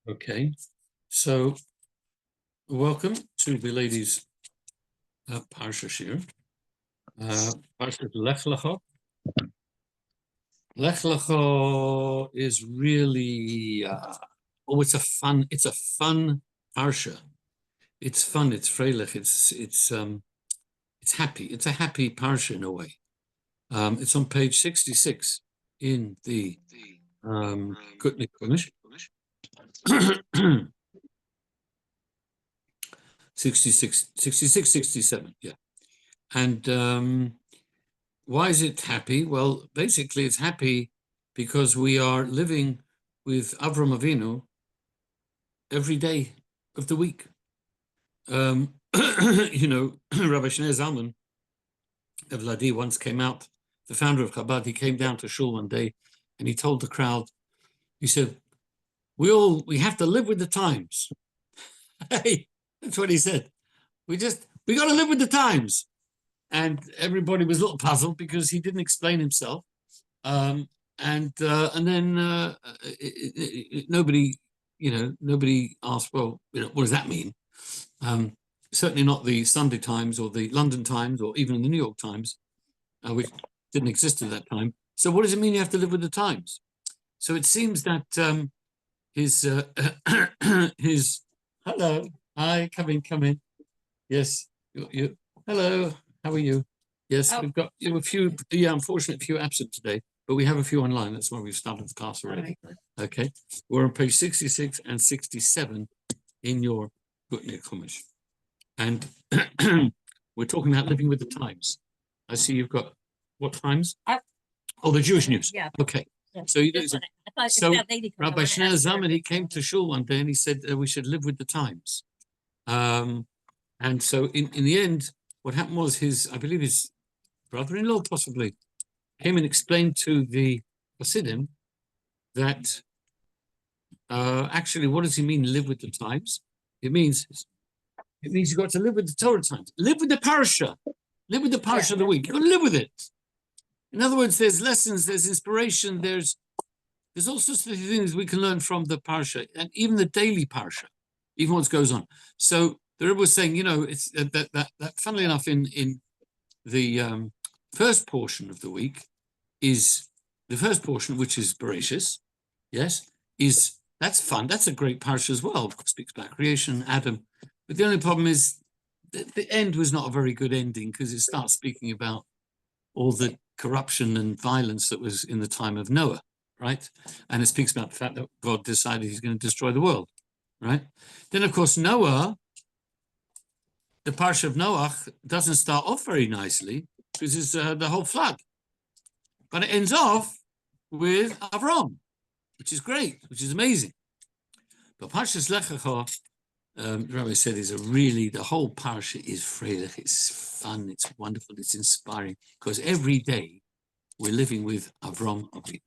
Okay, so welcome to the ladies' Parsha Shiur. Parsha Lech Lecha. Lech Lecha is really it's a fun Parsha. It's fun. It's freilich. It's happy. It's a happy Parsha in a way. It's on page 66 in the Gutnik Chumash. 66, 67, yeah. And why is it happy? Well, basically it's happy because we are living with Avram Avinu every day of the week. Rabbi Shneur Zalman of Ladi once came out, the founder of Chabad, he came down to shul one day and he told the crowd, he said, we have to live with the times. Hey, that's what he said. We got to live with the times. And everybody was a little puzzled because he didn't explain himself. And then nobody asked, well, what does that mean? Certainly not the Sunday Times or the London Times or even the New York Times, which didn't exist at that time. So what does it mean you have to live with the times? So it seems that his hello, hi, come in. Yes, you hello, how are you? Yes, we've got a few, unfortunately, a few absent today, but we have a few online. That's why we've started the class already. Okay, we're on page 66 and 67 in your Gutnik Chumash. And we're talking about living with the times. I see you've got what times? The Jewish news. Yeah. Okay. Yeah. So Rabbi Shneur Zalman, he came to shul one day and he said we should live with the times. And so in the end, what happened was I believe his brother-in-law possibly came and explained to the Hasidim that actually, what does he mean, live with the times? It means you've got to live with the Torah times. Live with the Parsha. Live with the Parsha of the week. You've got to live with it. In other words, there's lessons, there's inspiration, there's all sorts of things we can learn from the Parsha, and even the daily Parsha, even what goes on. So the Rabbi was saying, it's that funnily enough, in the first portion of the week is the first portion, which is Bereshis, yes, that's fun. That's a great Parsha as well. It speaks about creation, Adam. But the only problem is the end was not a very good ending because it starts speaking about all the corruption and violence that was in the time of Noah, right? And it speaks about the fact that God decided he's going to destroy the world, right? Then, of course, Noah, the Parsha of Noah doesn't start off very nicely because it's the whole flood. But it ends off with Avram, which is great, which is amazing. But Parshas Lecha, Rabbi said, the whole Parsha is freilich, it's fun, it's wonderful, it's inspiring, because every day we're living with Avram Avinu.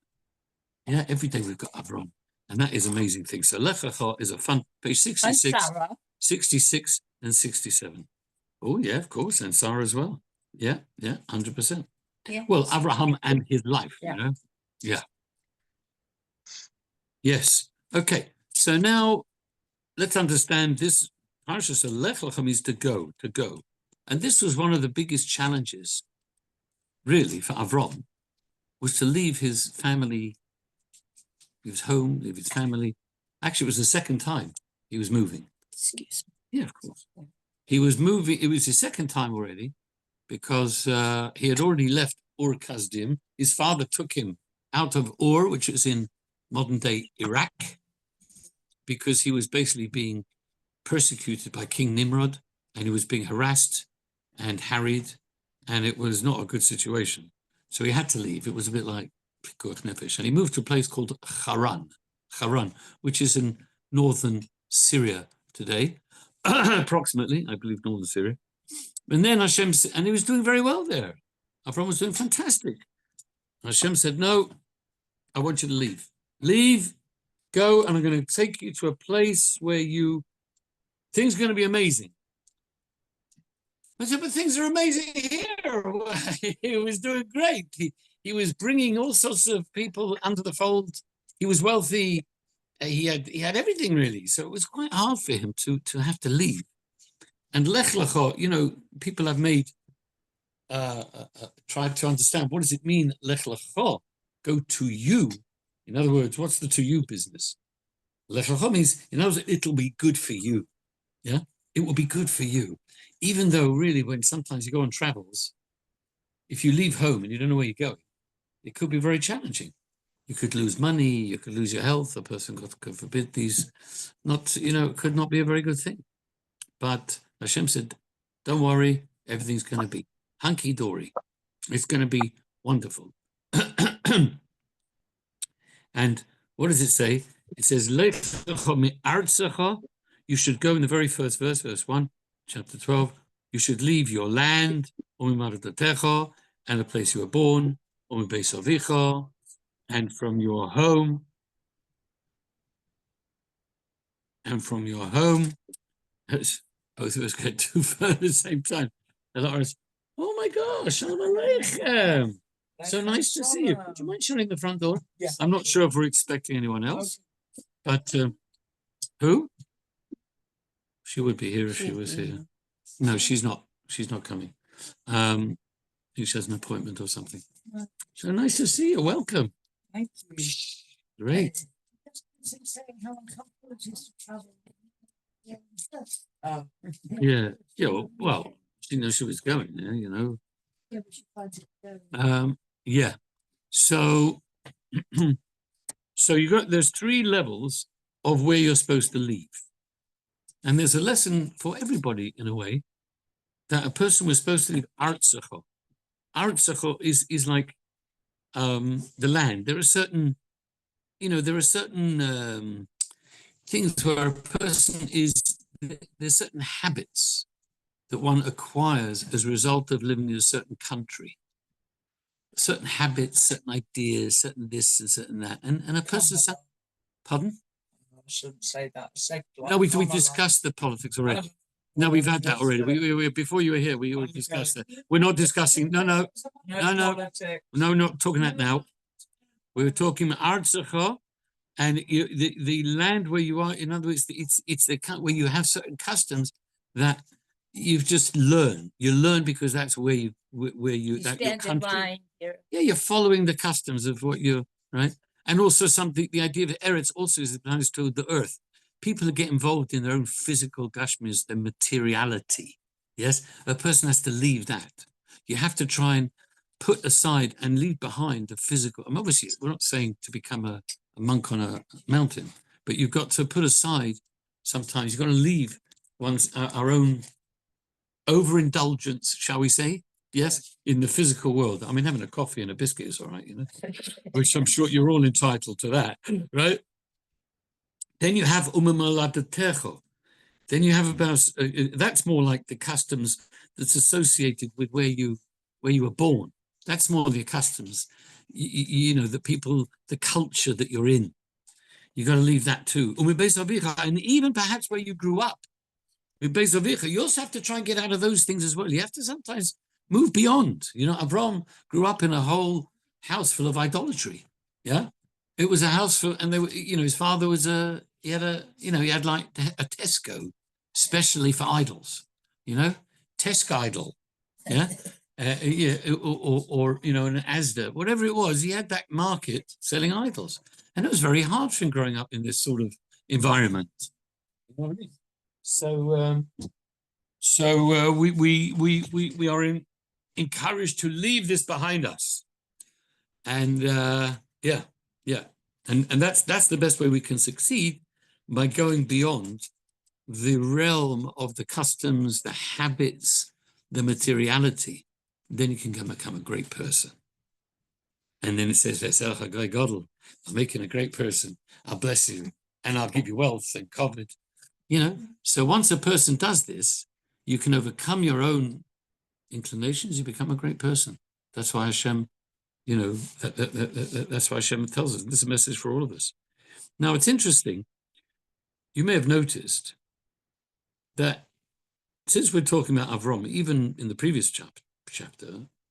Yeah, every day we've got Avram, and that is an amazing thing. So Lecha is a fun, page 66, 66 and 67. Oh, yeah, of course, and Sarah as well. Yeah, 100%. Yeah. Well, Abraham and his life, Yeah. Yes. Okay, so now let's understand this. Parsha Lech Lecha means to go. And this was one of the biggest challenges, really, for Avram, was to leave his family, leave his home, leave his family. Actually, it was the second time he was moving. Excuse me. Yeah, of course. He was moving, it was his second time already, because he had already left Ur Kasdim. His father took him out of Ur, which is in modern-day Iraq, because he was basically being persecuted by King Nimrod, and he was being harassed and harried, and it was not a good situation. So he had to leave. It was a bit like Pikuach Nefesh. And he moved to a place called Haran, which is in northern Syria today, approximately, I believe, northern Syria. And then Hashem said, and he was doing very well there. Avram was doing fantastic. Hashem said, no, I want you to leave. Leave, go, and I'm going to take you to a place where things are going to be amazing. I said, but things are amazing here. He was doing great. He was bringing all sorts of people under the fold. He was wealthy. he had everything really. So it was quite hard for him to have to leave. And Lech Lecha, people have made tried to understand what does it mean, Lech Lecha, go to you. In other words, what's the to you business? Lech Lecha means, in other words, it'll be good for you. Yeah, it will be good for you. Even though really, when sometimes you go on travels, if you leave home and you don't know where you're going, it could be very challenging. You could lose money, you could lose your health. A person could forbid these, it could not be a very good thing. But Hashem said, don't worry, everything's going to be hunky-dory. It's going to be wonderful. And what does it say? It says, you should go in the very first verse, verse 1, chapter 12. You should leave your land, and the place you were born, and from your home, both of us get too far at the same time. And Laura's, oh my gosh, Shalom Aleichem. So nice to see you. Would you mind shutting the front door? Yeah. I'm not sure if we're expecting anyone else, but who? She would be here if she was here. No, she's not. She's not coming. I think she has an appointment or something. So nice to see you. Welcome. Thank you. Great. How uncomfortable it is to travel. Yeah. Well, she knows she was going there, Yeah, but she finds it Yeah. So, there's 3 levels of where you're supposed to leave, and there's a lesson for everybody in a way that a person was supposed to leave Artsacho. Artsacho is like the land. There are certain, things where a person there's certain habits that one acquires as a result of living in a certain country. Certain habits, certain ideas, certain this and certain that. And a person, pardon? I shouldn't say that. No, we discussed the politics already. No, we've had that already. We before you were here, we already discussed that. We're not discussing. No, not talking that now. We were talking Artsacha, and the land where you are. In other words, it's the where you have certain customs that you've just learned. You learn because that's where you that your country. Yeah, you're following the customs of what you're right, and also the idea of Eretz also is applies to the earth. People get involved in their own physical gashmis, their materiality. Yes, a person has to leave that. You have to try and put aside and leave behind the physical. And obviously, we're not saying to become a monk on a mountain, but you've got to put aside. Sometimes you've got to leave our own overindulgence, shall we say? Yes, in the physical world. I mean, having a coffee and a biscuit is all right, which I'm sure you're all entitled to that, right? Then you have umemaladetecho. Then you have about that's more like the customs that's associated with where you were born. That's more the customs, the people, the culture that you're in. You got to leave that too. And even perhaps where you grew up. You also have to try and get out of those things as well. You have to sometimes move beyond. Avram grew up in a whole house full of idolatry. Yeah, it was a house full, and they were, his father was he had like a Tesco, especially for idols. Tesco idol. Yeah, or an Asda, whatever it was. He had that market selling idols, and it was very hard for him growing up in this sort of environment. You know what I mean? So we are encouraged to leave this behind us, and and that's the best way we can succeed, by going beyond the realm of the customs, the habits, the materiality. Then you can become a great person. And then it says, I'll make you a great person, I'll bless you, and I'll give you wealth and covet. So once a person does this, you can overcome your own inclinations, you become a great person. That's why Hashem, that's why Hashem tells us. This is a message for all of us. Now, it's interesting. You may have noticed that since we're talking about Avram, even in the previous chapter,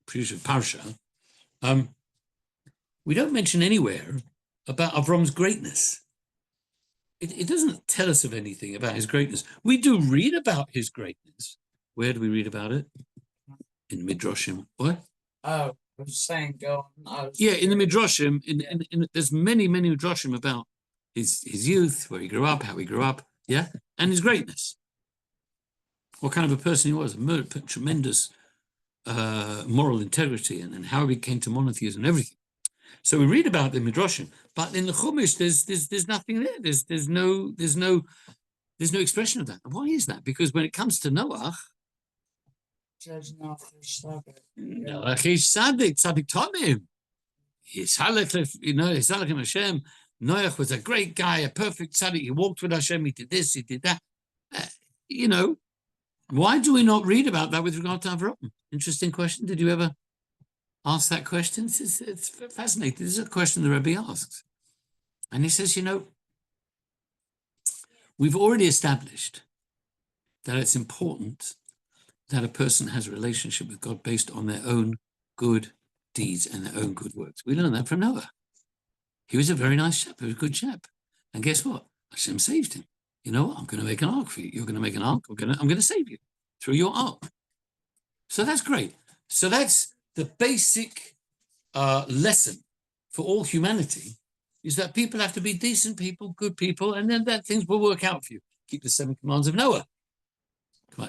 previous Parsha, we don't mention anywhere about Avram's greatness. it doesn't tell us of anything about his greatness. We do read about his greatness. Where do we read about it? In Midrashim. What? Oh, I was saying, go on. Yeah, in the Midrashim, there's many Midrashim about his youth, where he grew up, how he grew up, yeah, and his greatness. What kind of a person he was, tremendous moral integrity, and how he came to monotheism and everything. So we read about the Midrashim, but in the Chumash, there's nothing there. There's no expression of that. And why is that? Because when it comes to Noach, Noach he's tzaddik tamim. He's Him Hashem. Noach was a great guy, a perfect tzaddik. He walked with Hashem. He did this, he did that. Why do we not read about that with regard to Avraham? Interesting question. Did you ever ask that question? It's fascinating. This is a question the Rabbi asks. And he says, we've already established that it's important that a person has a relationship with God based on their own good deeds and their own good works. We learned that from Noah. He was a very nice chap. He was a good chap. And guess what? Hashem saved him. You know what? I'm going to make an ark for you. You're going to make an ark. I'm going to save you through your ark. So that's great. So that's the basic lesson for all humanity, is that people have to be decent people, good people, and then that things will work out for you. Keep the 7 commands of Noah.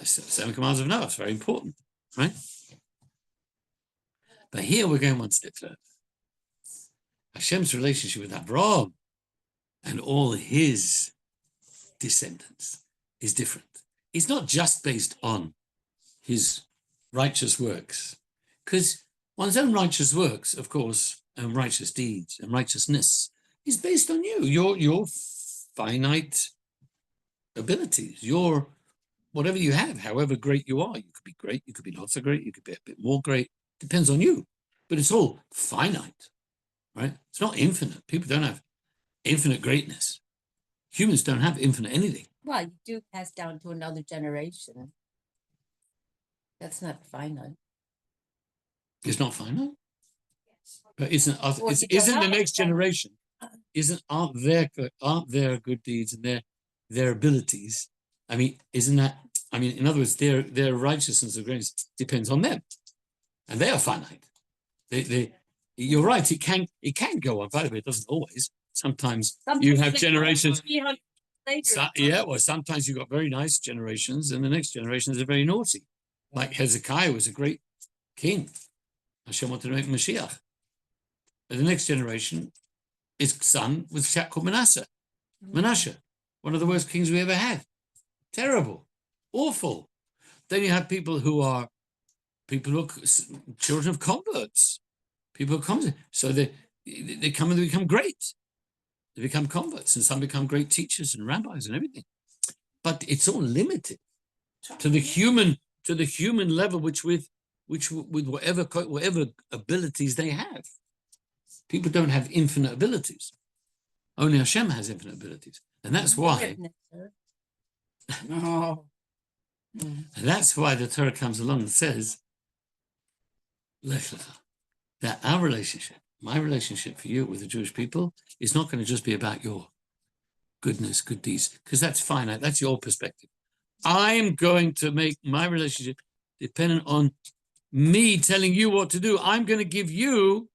7 commands of Noah is very important, right? But here we're going one step further. Hashem's relationship with Abraham and all his descendants is different. It's not just based on his righteous works, because one's own righteous works, of course, and righteous deeds and righteousness is based on your finite abilities, your whatever you have, however great you are. You could be great, you could be not so great, you could be a bit more great, depends on you, but it's all finite, right? It's not infinite. People don't have infinite greatness. Humans don't have infinite anything. Well, you do pass down to another generation. That's not finite. It's not finite, but isn't Well, the next generation? Aren't their good deeds and their abilities? I mean, isn't that? I mean, in other words, their righteousness of grace depends on them, and they are finite. You're right. It can go on. By the way, it doesn't always. Sometimes you have generations. Sometimes you've got very nice generations, and the next generations are very naughty. Like Hezekiah was a great king. Hashem wanted to make Mashiach. But the next generation, his son was a chap called Manasseh, one of the worst kings we ever had. Terrible, awful. Then you have people who are children of converts. People who come, so they come and they become great. They become converts, and some become great teachers and rabbis and everything. But it's all limited to the human level, which with whatever abilities they have. People don't have infinite abilities. Only Hashem has infinite abilities, and that's why. No. And that's why the Torah comes along and says, Lecha, that our relationship, my relationship for you with the Jewish people, is not going to just be about your goodness, good deeds, because that's finite. That's your perspective. I'm going to make my relationship dependent on me telling you what to do. I'm going to give you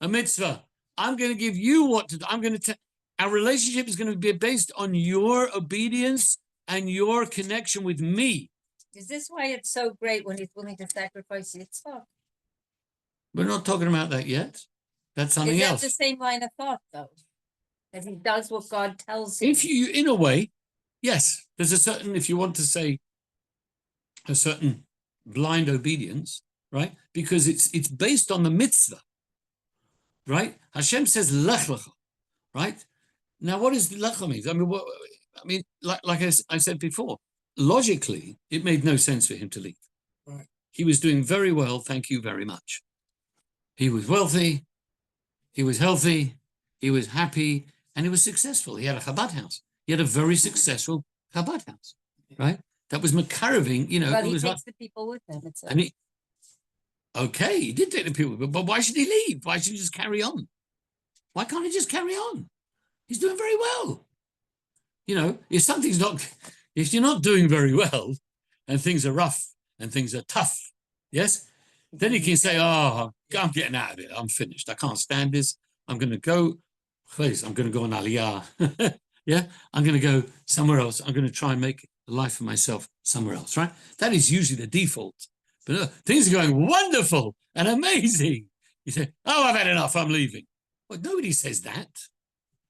a mitzvah. I'm going to give you what to do. Our relationship is going to be based on your obedience and your connection with me. Is this why it's so great when he's willing to sacrifice Yitzhak? We're not talking about that yet. That's something else. Is that the same line of thought, though? That he does what God tells him? If you, in a way, yes. There's a certain, if you want to say, a certain blind obedience, right? Because it's based on the mitzvah, right? Hashem says Lech, right? Now, what does Lecha mean? Like I said before, logically, it made no sense for him to leave. Right. He was doing very well, thank you very much. He was wealthy, he was healthy, he was happy, and he was successful. He had a Chabad house. He had a very successful Chabad house, right? That was Makareving, But it he was takes the people with him. he did take the people, but why should he leave? Why should he just carry on? Why can't he just carry on? He's doing very well. if you're not doing very well and things are rough and things are tough, yes, then you can say, oh, I'm getting out of it. I'm finished. I can't stand this. I'm going to go, please, I'm going to go on Aliyah. Yeah, I'm going to go somewhere else. I'm going to try and make a life for myself somewhere else, right? That is usually the default. But things are going wonderful and amazing. You say, oh, I've had enough. I'm leaving. Well, nobody says that.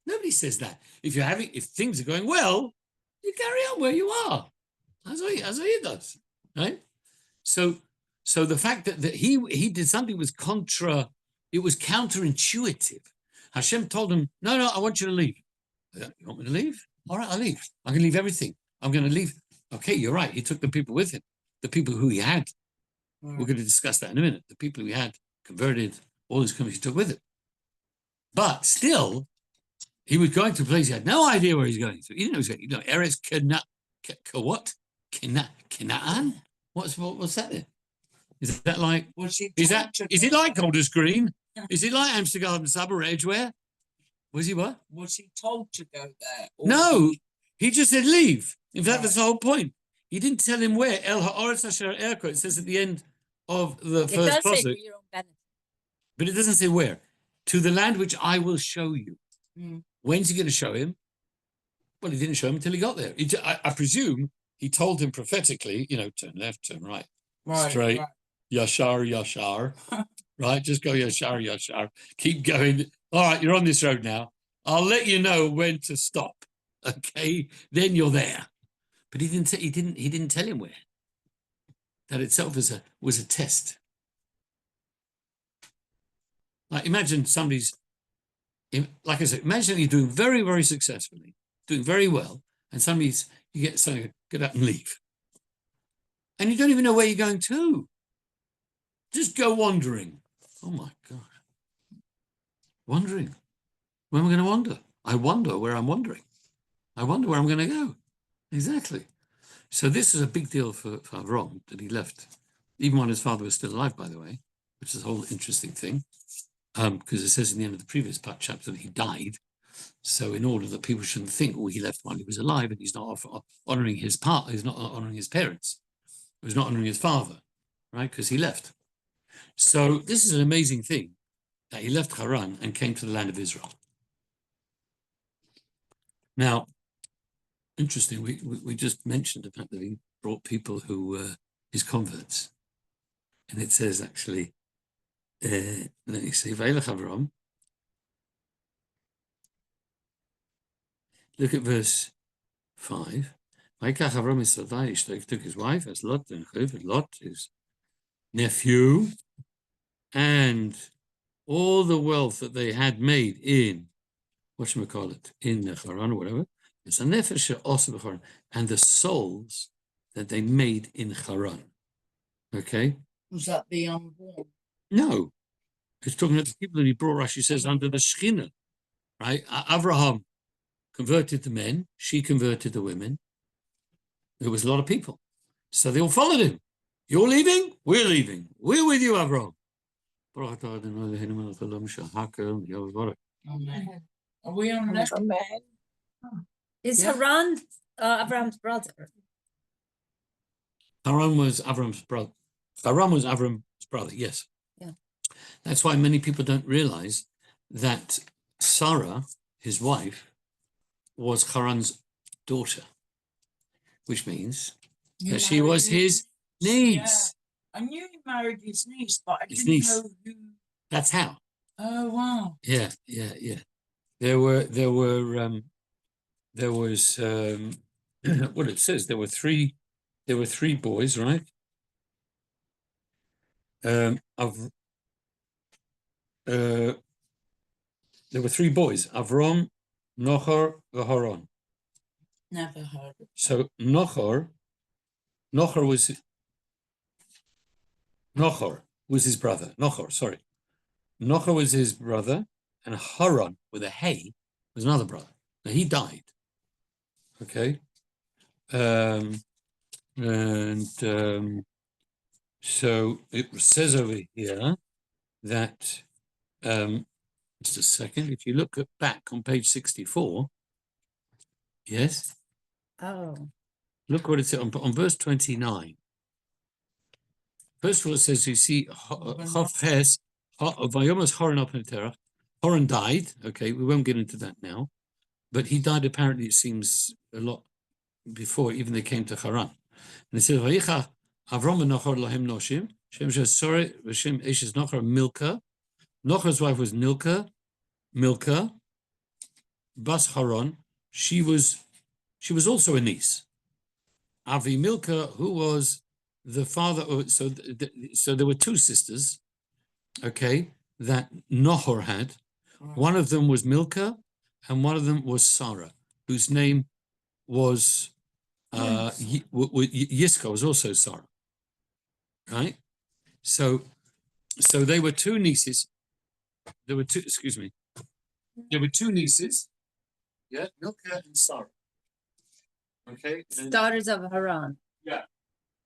Nobody says that. If things are going well, you carry on where you are. That's what he does, right? So the fact that he did something was counterintuitive. Hashem told him, no, I want you to leave. You want me to leave? All right, I'll leave. I'm going to leave everything. I'm going to leave. Okay, you're right. He took the people with him, the people who he had. We're going to discuss that in a minute. The people who he had converted, all his companies he took with him. But still, he was going to a place he had no idea where he's going to. He didn't know he was going. Eretz Canaan? What's that then? Is that like? Is it like Golders Green? Is it like Amsterdam and Sabah or Edgware? Was he what? Was he told to go there? No, he just said leave. In fact, that's the whole point. He didn't tell him where. El Ha'aretz Asher Erko. It says at the end of the first It does say pasuk, for your own benefit. but it doesn't say where. To the land which I will show you. Mm. When's he going to show him? Well, he didn't show him until he got there. I presume he told him prophetically, turn left, turn right, straight, yashar, yashar, right? Just go yashar, yashar. Keep going. All right, you're on this road now. I'll let you know when to stop. Okay, then you're there. But he didn't tell him where. That itself was a test. Like imagine like I said, imagine you're doing very, very successfully, doing very well, and you get something, get up and leave. And you don't even know where you're going to. Just go wandering. Oh my God. Wandering. Where am I going to wander? I wonder where I'm wandering. I wonder where I'm going to go. Exactly. So this is a big deal for Avram that he left, even when his father was still alive, by the way, which is a whole interesting thing. Because it says in the end of the previous chapter that he died. So in order that people shouldn't think, he left while he was alive and he's not honoring his he's not honoring his parents. He's not honoring his father, right? Because he left. So this is an amazing thing that he left Haran and came to the land of Israel. Now, interesting, we just mentioned the fact that he brought people who were his converts. And it says actually, let me see, Vaylech Avram. Look at verse 5. Vaykach Avram is Sarai, Ishtok took his wife as Lot and Chuv, Lot, his nephew, and all the wealth that they had made in, in Haran or whatever, it's a nefesh also b'Haran, and the souls that they made in Haran. Okay? Was that the unborn? No. It's talking about the people that he brought, Rashi says, under the Shechina, right? Abraham converted the men, she converted the women. There was a lot of people. So they all followed him. You're leaving? We're leaving. We're with you, Abraham. Amen. Are we on Lech? Is Yeah. Haran Avram's brother? Haran was Avram's brother. Haran was Avram's brother, yes. Yeah. That's why many people don't realize that Sarah, his wife, was Haran's daughter, which means that she was his niece. I knew he married his niece, but I His didn't niece. know who. That's how. Oh wow! Yeah. There was what it says. There were three boys, right? There were three boys: Avram, Nochor, Haran. Never heard of. So Nochor was his brother. Nochor was his brother, and Haran with a hey was another brother. Now he died. Okay. So it says over here that just a second, if you look back on page 64, Yes. Oh, Look what it says on verse 29. First of all, it says, you see, Chof Ches, Vayomas Horon up in Terach. Horon died. Okay, we won't get into that now. But he died, apparently, it seems, a lot before even they came to Haran. And it says, Vayicha Avram Nochor Lahem Noshim, Shem Shesore, Veshem Eshes Nochor Milka. Nochor's wife was Milka, Bas Haran. She was also a niece. Avi Milka, who was the father of, so there were two sisters, okay, that Nohor had. One of them was Milka, and one of them was Sarah, whose name was Yiska, was also Sarah, right? So they were two nieces. There were two, excuse me. There were two nieces, yeah, Milka and Sarah. Okay. daughters of Haran. Yeah.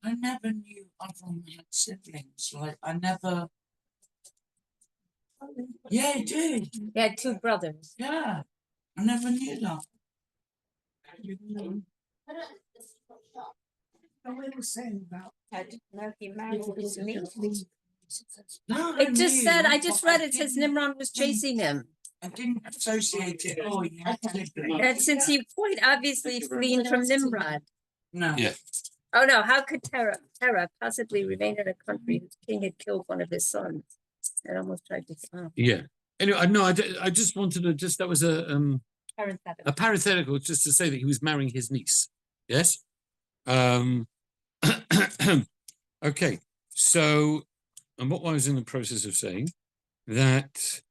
I never knew Avram had siblings. Like, I never. Yeah, he did. He had two brothers. Yeah. I never knew that. We were saying about He married his niece. No, It just said, I just read it it says Nimrod was chasing him. I didn't associate it. Oh, he had siblings. And since he quite obviously fleeing from Nimrod. No. Yeah. Oh no, how could Terah possibly remain in a country whose king had killed one of his sons? I almost tried to Yeah. Anyway, I just wanted to that was a parenthetical just to say that he was marrying his niece. Yes. Okay. So, and what I was in the process of saying that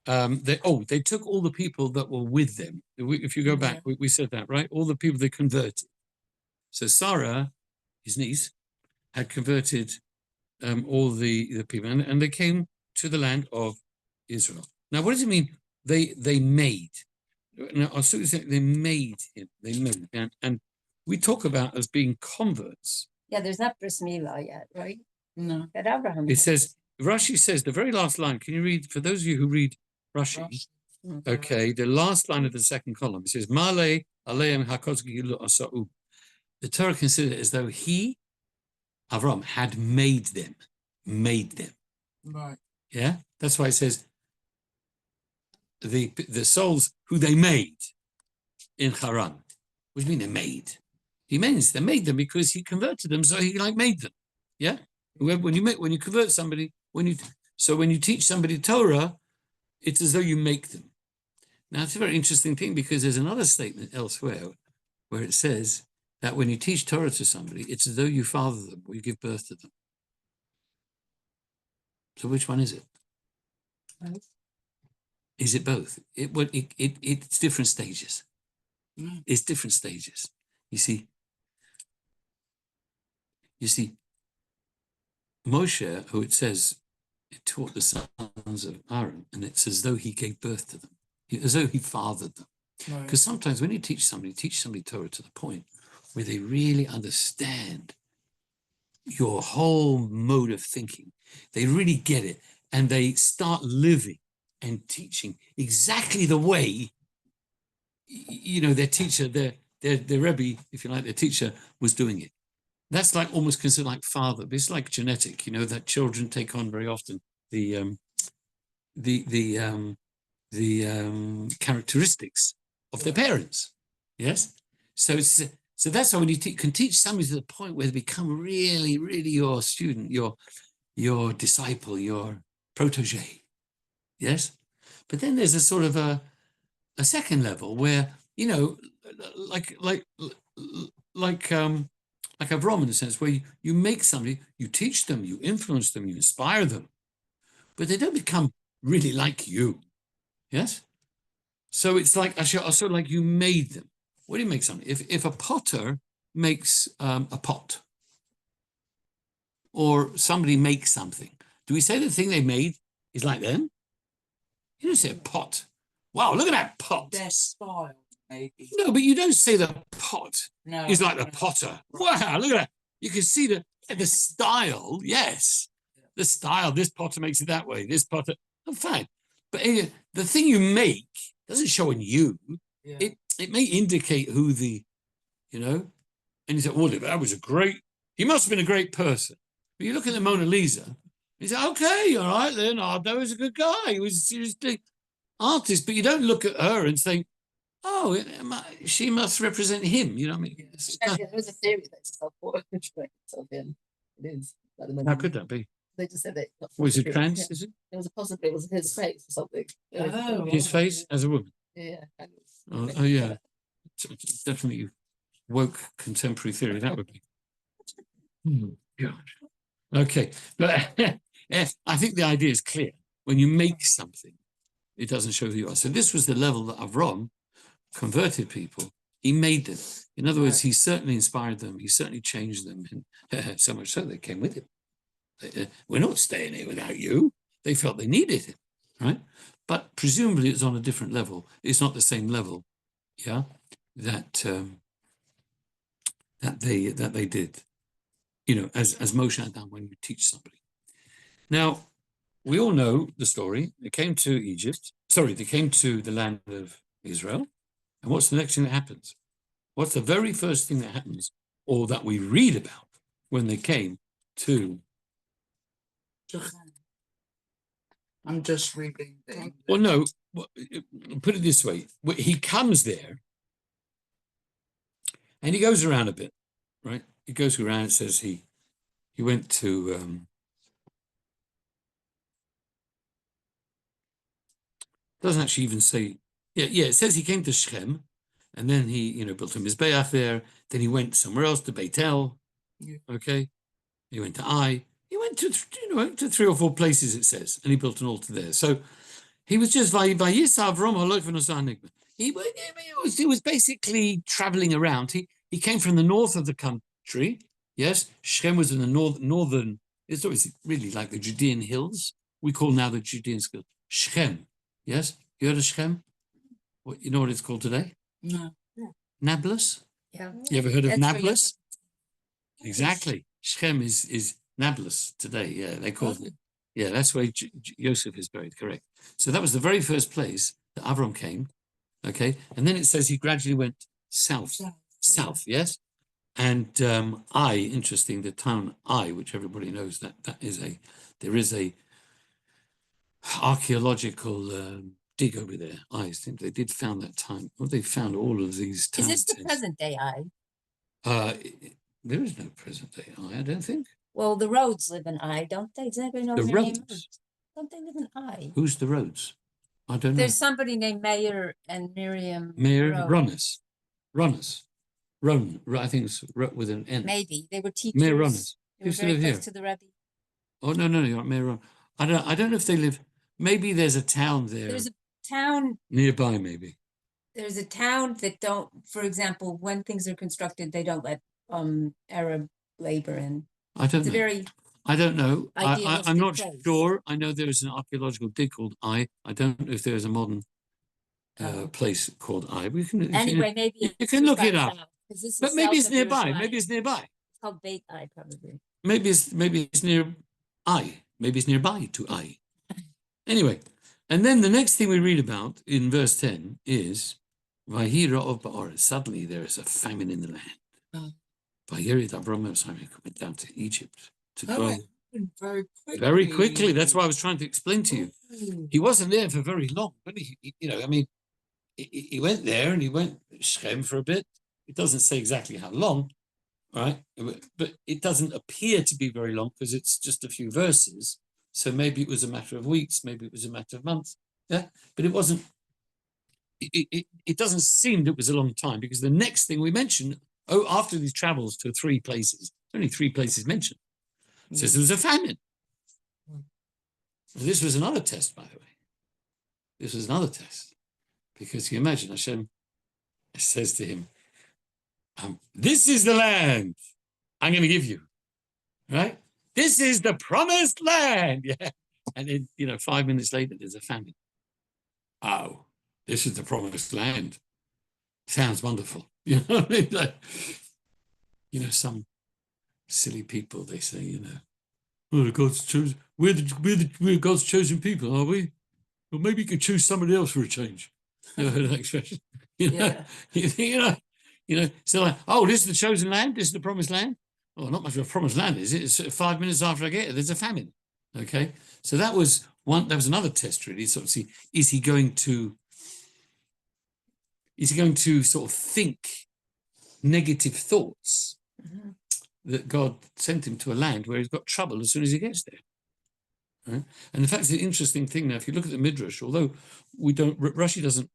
they took all the people that were with them. If you go back, we said that, right? All the people they converted. So Sarah, his niece, had converted all the people, and they came to the land of Israel. Now, what does it mean? They made. Now, I'll say they made him. They made, and we talk about as being converts. Yeah, there's not bris milah yet, right? No. That Abraham. It says Rashi says the very last line. Can you read for those of you who read Rashi? Okay, the last line of the second column. It says Male aleim hakozgi asau. The Torah considered it as though he, Avram, had made them. Right. Yeah, that's why it says the souls who they made in Haran. What do you mean they made? He means they made them because he converted them, so he made them. Yeah, when you convert somebody, when you teach somebody Torah, it's as though you make them. Now it's a very interesting thing because there's another statement elsewhere where it says that when you teach Torah to somebody, it's as though you father them or you give birth to them. So which one is it? Both. Is it both? It's different stages. It's different stages. You see, Moshe, who it says, it taught the sons of Aaron, and it's as though he gave birth to them, as though he fathered them. Because sometimes when you teach somebody Torah to the point where they really understand your whole mode of thinking, they really get it, and they start living and teaching exactly the way, their teacher, their Rabbi, if you like, their teacher was doing it. That's like almost considered like father, but it's like genetic, that children take on very often the characteristics of their parents. Yes, so that's how when you can teach somebody to the point where they become really, really your student, your disciple, your protege. Yes, but then there's a sort of a second level where like Avram in a sense, where you make somebody, you teach them, you influence them, you inspire them, but they don't become really like you. Yes? So it's like, also like you made them. What do you make something? If a potter makes a pot, or somebody makes something, do we say the thing they made is like them? You don't say a pot. Wow, look at that pot. Their style, maybe. No, but you don't say the pot is like the No. potter. Wow, look at that. You can see the style, yes. The style, this potter makes it that way, this potter, fine. But the thing you make doesn't show in you. Yeah. it may indicate who the, and he said, well, that was he must have been a great person. But you look at the Mona Lisa, he said, okay, all right, Leonardo was a good guy. He was the artist, but you don't look at her and think, oh, she must represent him. You know what I mean? There was a theory that it's self-portrait of him. It is. How could that be? They just said that. Was it trans? Is it? It was possibly it was his face or something. Oh, His face as a woman? Yeah. Kind of. Oh, yeah. Definitely woke contemporary theory, that would be. God. Okay. But I think the idea is clear. When you make something, it doesn't show who you are. So this was the level that Avram converted people. He made them. In other words, he certainly inspired them. He certainly changed them. And so much so they came with him. We're not staying here without you. They felt they needed him, right? But presumably it's on a different level. It's not the same level, yeah, that they did, as Moshe had done when you teach somebody. Now, we all know the story. They came to Egypt. Sorry, they came to the land of Israel. And what's the next thing that happens? What's the very first thing that happens, or that we read about when they came to? I'm just reading. Well, no, put it this way. He comes there and he goes around a bit, right? He goes around and says he went to, doesn't actually even say, it says he came to Shechem and then he, built a Mizbeach there. Then he went somewhere else to Beitel, okay? He went to Ai. He went to, to 3 or 4 places, it says, and he built an altar there. So he was just he was basically traveling around. He came from the north of the country. Yes, Shechem was in the northern. It's always really like the Judean hills. We call now the Judean hills Shechem. Yes, you heard of Shechem? You know what it's called today? No. Nablus. Yeah. You ever heard of That's where Nablus? Exactly. Shechem is Nablus today. Yeah, they called it. Yeah, that's where Joseph is buried. Correct. So that was the very first place that Avram came. Okay, and then it says he gradually went south. Yes. And interesting, the town Ai, which everybody knows there is a archaeological dig over there. I think they did found that time. Well, they found all of these towns. Is this the present day Ai? There is no present day Ai, I don't think. Well, the Rhodes live in Ai, don't they? Does anybody know The their name? Rhodes? Don't they live in Ai? Who's the Rhodes? I don't know. There's somebody named Mayor and Miriam. Mayor Rhodes. Runners. Ron, I think it's with an N. Maybe they were teachers. Mayor Runners. They were Used to very live close here. to the Rabbi. Oh no, you're Mayor Ron. I don't know if they live. Maybe there's a town there. There's a town. Nearby, maybe. There's a town that don't, for example, when things are constructed, they don't let Arab labor in. I don't It's a know. very I don't know. I'm idealistic not place. sure. I know there is an archaeological dig called Ai. I don't know if there is a modern place called Ai. We can Anyway, maybe you it's can look just it up. south, 'cause this is But maybe south it's of nearby. Jerusalem. Maybe it's nearby. It's called Beit Ai, probably. Maybe it's near Ai. Maybe it's nearby to Ai. Anyway, and then the next thing we read about in verse 10 is Vahira of Ba'or. Suddenly there is a famine in the land. Vahirid Avram went down to Egypt to go. Very quickly. Very quickly. That's what I was trying to explain to you. He wasn't there for very long, but he went there and he went Shechem for a bit. It doesn't say exactly how long, right? But it doesn't appear to be very long because it's just a few verses. So maybe it was a matter of weeks, maybe it was a matter of months. Yeah, but it wasn't. It doesn't seem that it was a long time because the next thing we mentioned, after these travels to 3 places, only 3 places mentioned. It says there was a famine. This was another test, by the way. This was another test. Because you imagine Hashem says to him, this is the land I'm going to give you. Right? This is the promised land. Yeah. And then, 5 minutes later, there's a famine. Oh, this is the promised land. Sounds wonderful. You know what I mean? Like, some silly people, they say, oh, God's chosen. We're God's chosen people, are we? Well, maybe you could choose somebody else for a change. You heard that expression? You know, Yeah. you know. So like, oh, this is the chosen land. This is the promised land. Oh, not much of a promised land, is it? It's 5 minutes after I get it. There's a famine. Okay, so that was one. That was another test, really. Sort of see, is he going to sort of think negative thoughts Mhm. that God sent him to a land where he's got trouble as soon as he gets there? Right? And in fact, it's an interesting thing now. If you look at the Midrash, although we don't, Rashi doesn't,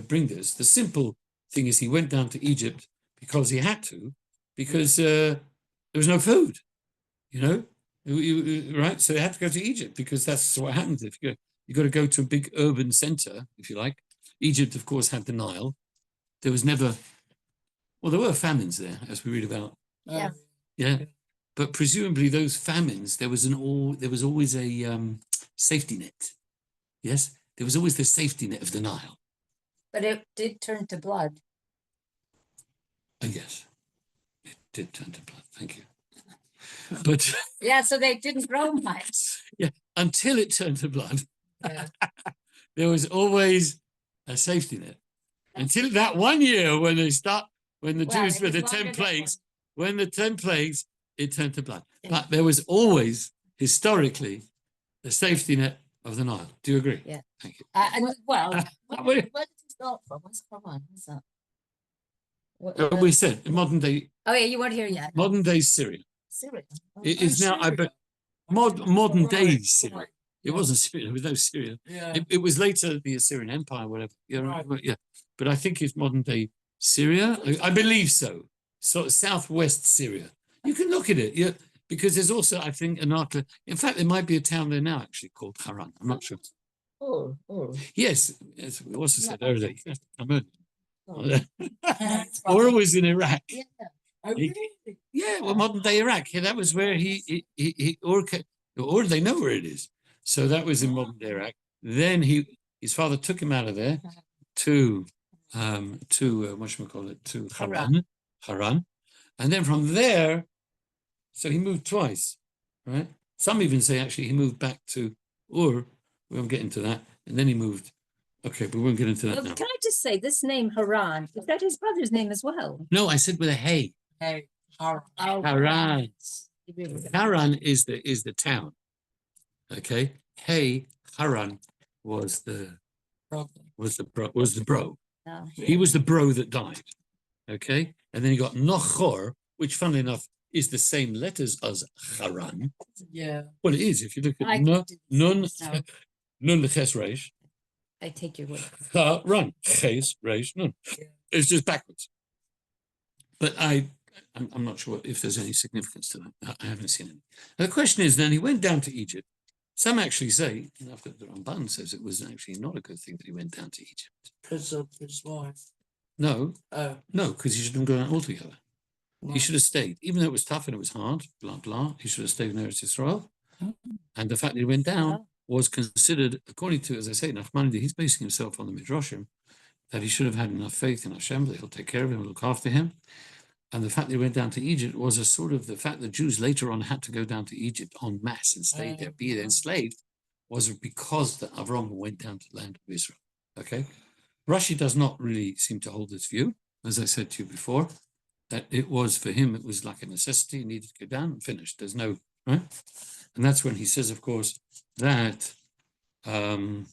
bring this. The simple thing is he went down to Egypt because he had to, because there was no food. Right? So they had to go to Egypt because that's what happens if you got to go to a big urban center, if you like. Egypt, of course, had the Nile. There was never, well, there were famines there, as we read about. Yeah. Yeah, but presumably those famines, there was always a safety net. Yes, there was always the safety net of the Nile. But it did turn to blood. Yes, it did turn to blood. Thank you. But Yeah, so they didn't grow much. yeah, until it turned to blood, Yeah. there was always a safety net. Until that one year when the Well, Jews it were was the longer 10 than plagues, one. when the 10 plagues, it turned to blood. Yeah. But there was always, historically, the safety net of the Nile. Do you agree? Yeah. Thank you. And well, What- where did it start from? Where's Haran? What's that? we said modern day Oh, yeah, you weren't here yet. Syria. Syria. Oh, It is now, modern day Syria. Right. It wasn't Syria. There was no Syria. Yeah. It was later the Assyrian Empire, whatever. Yeah, Right. yeah. But I think it's modern day Syria. I believe so. So southwest Syria. You can look at it, yeah, because there's also, I think, an arc. In fact, there might be a town there now actually called Haran. I'm not sure. oh. Yes, as we also said earlier. I'm a, Oh. or it was in Iraq. Yeah. Oh, He- really? Yeah, well, modern day Iraq. Yeah, that was where or they know where it is. So that was in modern day Iraq. Then his father took him out of there to whatchamacallit, to Haran. And then from there, so he moved twice, right? Some even say actually he moved back to Ur. We won't get into that. And then he moved. Okay, but we won't get into that Well, now. can I just say, this name Haran, is that his brother's name as well? No, I said with a hey. Hey, Haran. Haran. He really is. Haran is the town. Okay. Hey, Haran was the bro. No. He was the bro that died. Okay. And then you got Nochor, which funnily enough is the same letters as Haran. Yeah. Well, it is. If you look at I Nun didn't say so. Nun Leches Reish, I take your word. Haran Ches Reish Nun. Yeah. It's just backwards. But I'm not sure if there's any significance to that. I haven't seen any. And the question is, then he went down to Egypt. Some actually say, after the Ramban says it was actually not a good thing that he went down to Egypt. Because of his wife. No, Oh. because he shouldn't have gone altogether. He right. should have stayed, even though it was tough and it was hard, blah, blah. He should have stayed in Eretz Yisrael. And the fact that he went down was considered, according to, as I say, Nachmanides, he's basing himself on the Midrashim, that he should have had enough faith in Hashem, that he'll take care of him, look after him. And the fact that he went down to Egypt was a sort of the fact that Jews later on had to go down to Egypt en masse and stay there, be there enslaved, was because that Avram went down to the land of Israel. Okay? Rashi does not really seem to hold this view, as I said to you before, that it was for him, it was like a necessity, he needed to go down and finish. There's no, right? And that's when he says, of course, that when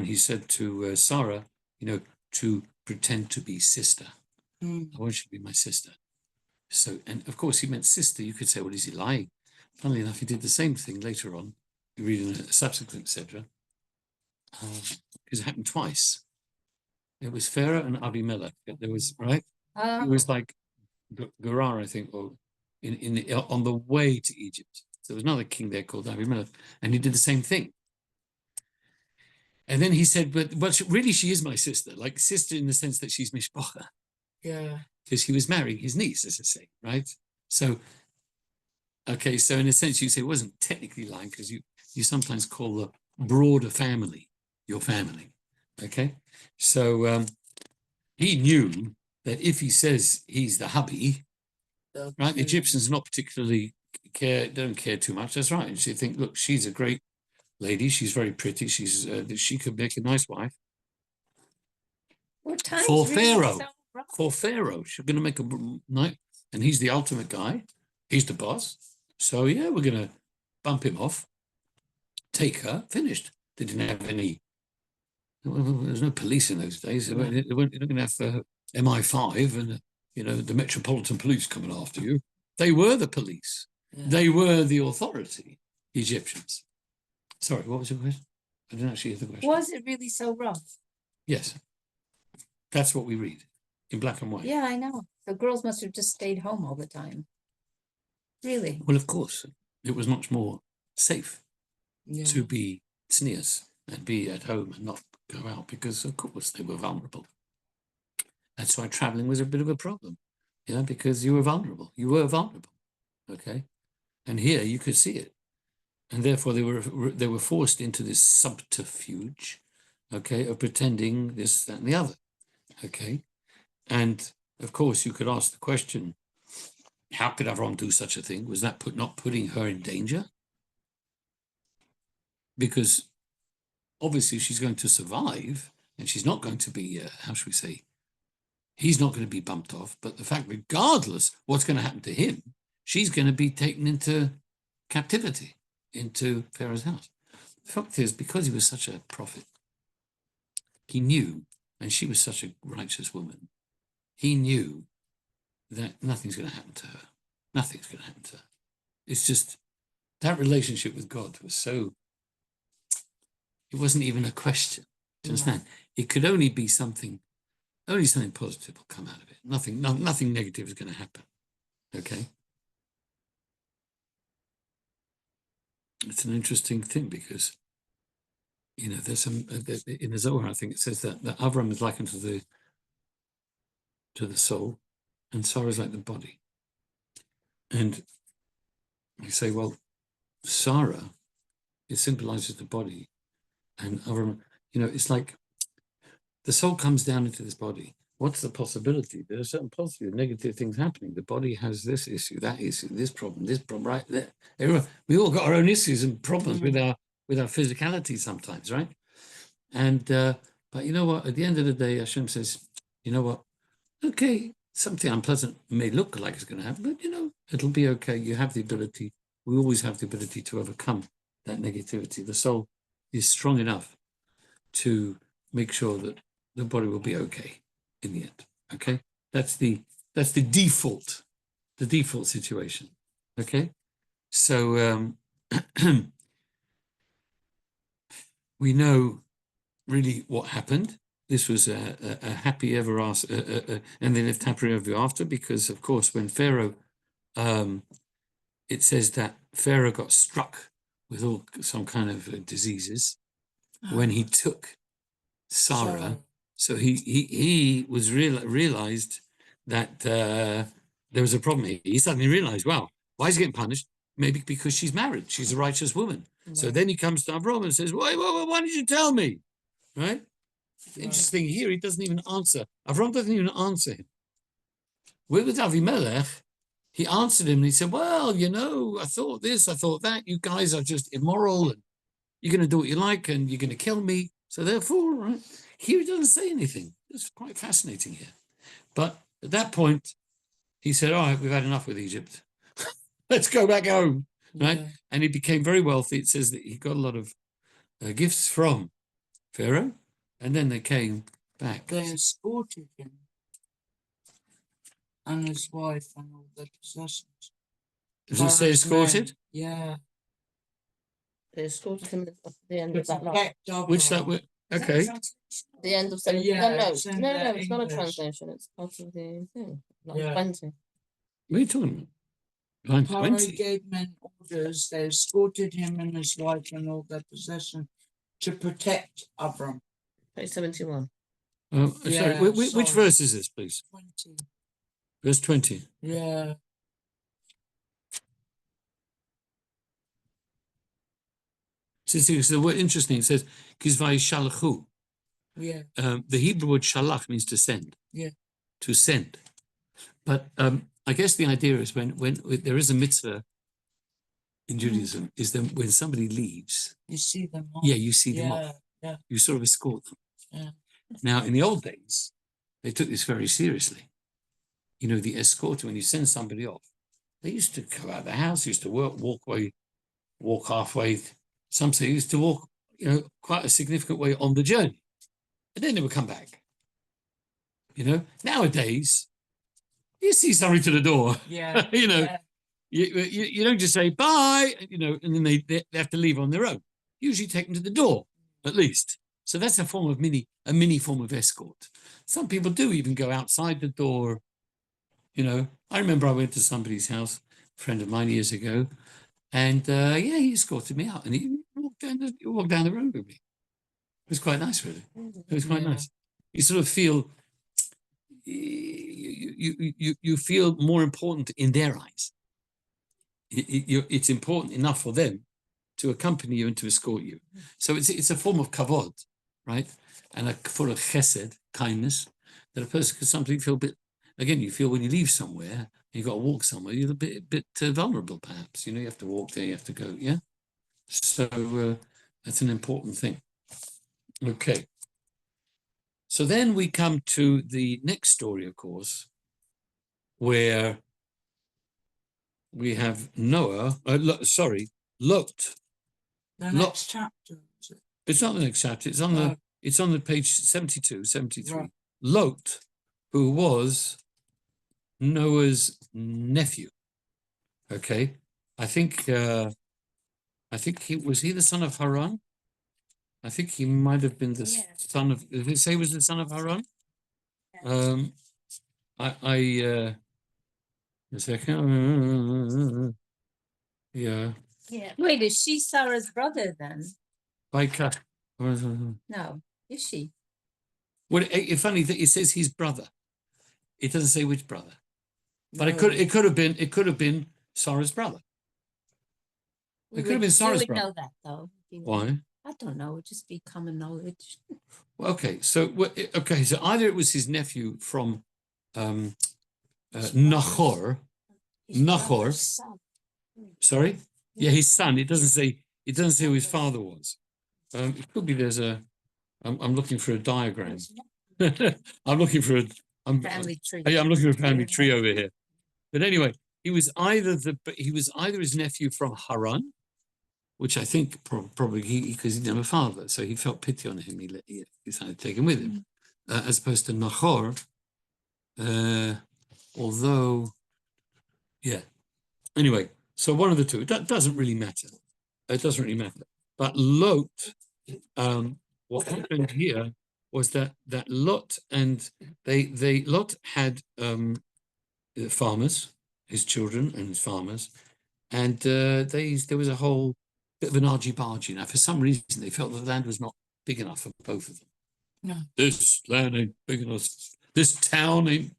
he said to Sarah, to pretend to be sister. Mm. I want you to be my sister. So, and of course he meant sister. You could say, well, is he lying? Funnily enough, he did the same thing later on. You read in a subsequent Sedra. Because it happened twice. It was Pharaoh and Abimelech. There was, right? It was like Gerar, I think, or on the way to Egypt. So there was another king there called Abimelech, and he did the same thing. And then he said, but really she is my sister, like sister in the sense that she's mishpacha. Yeah. Because he was marrying his niece, as I say, right? So, okay, so in a sense, you say it wasn't technically lying because you sometimes call the broader family your family, okay? So he knew that if he says he's the hubby, right, the Egyptians not particularly don't care too much. That's right. And she think, look, she's a great lady. She's very pretty. She could make a nice wife. Well, times For really Pharaoh. so rough. For Pharaoh. She's going to make a night, and he's the ultimate guy. He's the boss. So yeah, we're going to bump him off, take her, finished. They didn't have any. Well, there's no police in those days. They weren't going to have MI5 and the Metropolitan Police coming after you. They were the police. Yeah. They were the authority. The Egyptians. Sorry, what was your question? I didn't actually hear the question. Was it really so rough? Yes, that's what we read in black and white. Yeah, I know. The girls must have just stayed home all the time. Really? Well, of course, it was much more safe Yeah. to be tznius and be at home and not go out because, of course, they were vulnerable. That's why traveling was a bit of a problem, because you were vulnerable. You were vulnerable, okay? And here you could see it. And therefore they were forced into this subterfuge, okay, of pretending this, that, and the other, okay? And, of course, you could ask the question, how could Avram do such a thing? Was that not putting her in danger? Because obviously she's going to survive and she's not going to be, how should we say, he's not going to be bumped off. But the fact, regardless what's going to happen to him, she's going to be taken into captivity, into Pharaoh's house. The fact is, because he was such a prophet, he knew, and she was such a righteous woman, he knew that nothing's going to happen to her. Nothing's going to happen to her. It's just that relationship with God was so, it wasn't even a question. Do you understand? It could only be something positive will come out of it. Nothing negative is going to happen. Okay? It's an interesting thing because, there's some, in the Zohar, I think it says that Avram is likened to the soul and Sarah is like the body. And you say, well, Sarah, it symbolizes the body. And Avram, it's like the soul comes down into this body. What's the possibility? There are certain positive, negative things happening. The body has this issue, that issue, this problem, right there. Everyone, we all got our own issues and problems with our physicality sometimes, right? And but you know what? At the end of the day, Hashem says, you know what? Okay, something unpleasant may look like it's going to happen, but it'll be okay. You have the ability. We always have the ability to overcome that negativity. The soul is strong enough to make sure that the body will be okay in the end. Okay, that's the default situation. Okay, so we know really what happened. This was a happy ever after, and they lived happily ever after, because of course when Pharaoh, it says that Pharaoh got struck with some kind of diseases when he took Sarah. So he was realized that there was a problem here. He suddenly realized, wow, why is he getting punished? Maybe because she's married. She's a righteous woman. Right. So then he comes to Avram and says, why did you tell me? Right? Interesting here, he doesn't even answer. Avram doesn't even answer him. With Avimelech, he answered him and he said, well, I thought this, I thought that. You guys are just immoral and you're going to do what you like and you're going to kill me. So therefore, right, here he doesn't say anything. It's quite fascinating here. But at that point, he said, all right, we've had enough with Egypt. Let's go back home. Right? Yeah. And he became very wealthy. It says that he got a lot of gifts from Pharaoh. And then they came back. They escorted him and his wife and all their possessions. Does it say escorted? Yeah. They escorted him at the end of that lot. Which that were okay. The end of 17. Yeah, no, it's not a English. translation. It's part of the thing. Like Yeah. 20. What are you talking about? Line Pharaoh 20. gave men orders. They escorted him and his wife and all their possessions to protect Abram. Page 71. Sorry, Yeah, which sorry. verse is this, please? 20. Verse 20. Yeah. So the word interesting, it says, Kizvai shalchu. Yeah. The Hebrew word shalach means to send. Yeah. To send. But I guess the idea is when there is a mitzvah in Judaism, is that when somebody leaves, You see them off. you see them off. Yeah. You sort of escort them. Yeah. Now, in the old days, they took this very seriously. You know, the escort, when you send somebody off, they used to go out of the house, used to walk halfway. Some say used to walk, you know, quite a significant way on the journey. And then they would come back. You know, nowadays, you see somebody to the door, Yeah. you know, yeah. you don't just say bye, you know, and then they have to leave on their own. Usually take them to the door, at least. So that's a form of a mini form of escort. Some people do even go outside the door. You know, I remember I went to somebody's house, a friend of mine years ago, and yeah, he escorted me out, and he walked down the road with me. It was quite nice, really. It was quite Yeah. nice. You sort of feel you feel more important in their eyes. It's important enough for them to accompany you and to escort you. So it's a form of kavod, right? And a full of chesed, kindness, that a person could sometimes feel a bit. Again, you feel when you leave somewhere, you've got to walk somewhere, you're a bit vulnerable, perhaps. You know, you have to walk there, you have to go, yeah? So that's an important thing. Okay. So then we come to the next story, of course, where we have Noah, Lot. The Lot. next chapter. Is it? It's not the next chapter, it's on the page 72, 73. Right. Lot, who was Noah's nephew. Okay. I think he was the son of Haran? I think he might have been the son of, did it say he was the son of Haran? A second. Yeah. Yeah. Wait, is she Sarah's brother then? No, is she? Well, it's funny that it says his brother. It doesn't say which brother. But No. it could have been Sarah's brother. It could have been Sarah's You would brother. know that though. You would. Why? I don't know. It'd just be common knowledge. Well, okay, so either it was his nephew from Nahor. Nahor. Sorry? Yeah, his son. It doesn't say who his father was. It could be I'm looking for a diagram. I'm looking for Family tree. I'm looking for a family tree over here. But anyway, he was either his nephew from Haran, which I think probably because he didn't have a father, so he felt pity on him. He decided to take him with him, as opposed to Nahor. Although, yeah. Anyway, so one of the two. That doesn't really matter. It doesn't really matter. But Lot, what happened here was that Lot and Lot had farmers, his children and his farmers, and there was a whole bit of an argy-bargy. Now, for some reason, they felt the land was not big enough for both of them. No. This land ain't big enough. This town ain't